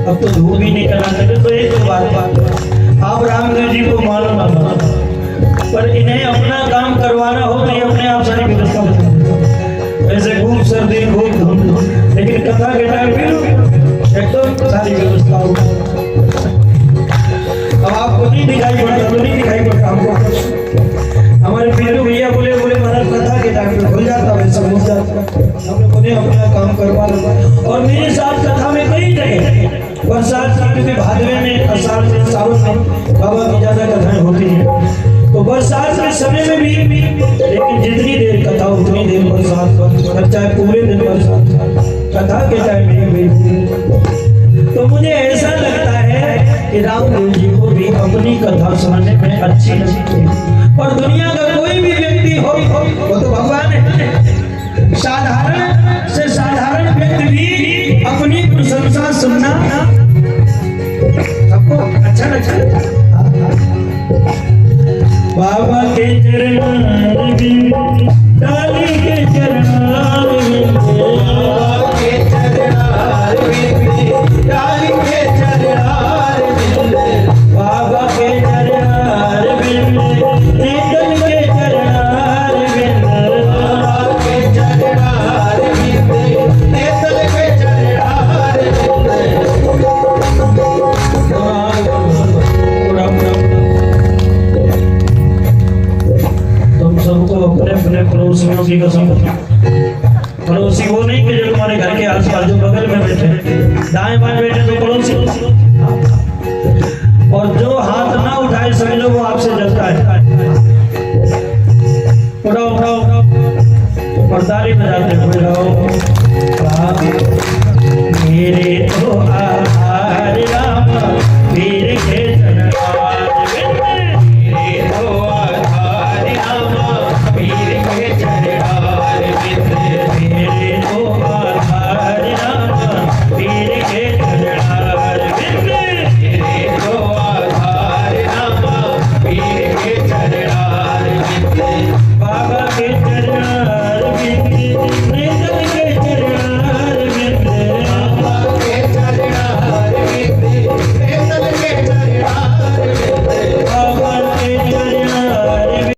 अब तो धूप ही नहीं करना चाहिए। तो एक बात आप रामदेव जी को मानो ना मानो, पर इन्हें अपना काम करवाना हो तो ये अपने आप सारी व्यवस्था करते, ऐसे खूब सर्दी खूब धूप, लेकिन कथा के टाइम पे एकदम सारी व्यवस्था हो। अब आपको नहीं दिखाई पड़ता तो नहीं दिखाई पड़ता हमको। हमारे पीलू भैया बोले महाराज कथा के टाइम पे खुल जाता वैसा हो जाता, हम लोगों ने अपना काम करवा लिया। और मेरे साथ कथा में कई जगह बरसात क्योंकि भादवे में आषाढ़ में सावन में बाबा की ज्यादा कथाएं होती हैं, तो बरसात के समय में भी, लेकिन जितनी देर कथा उतनी देर बरसात, चाहे पूरे दिन बरसात कथा के टाइम में। तो मुझे ऐसा लगता है कि रामदेव जी को भी अपनी कथा सुनने में अच्छी लगती है। और दुनिया का कोई भी व्यक्ति हो वो तो भगवान है, साधारण से साधारण व्यक्ति भी अपनी प्रशंसा सुनना सबको अच्छा लगता है। बाबा के चरण डाली के चरण डाली के चरण बाबा के चरण पड़ोसियों की कसम, पड़ोसी वो नहीं कि जो तुम्हारे घर के आसपास जो बगल में बैठे दाएं बाएं बैठे तो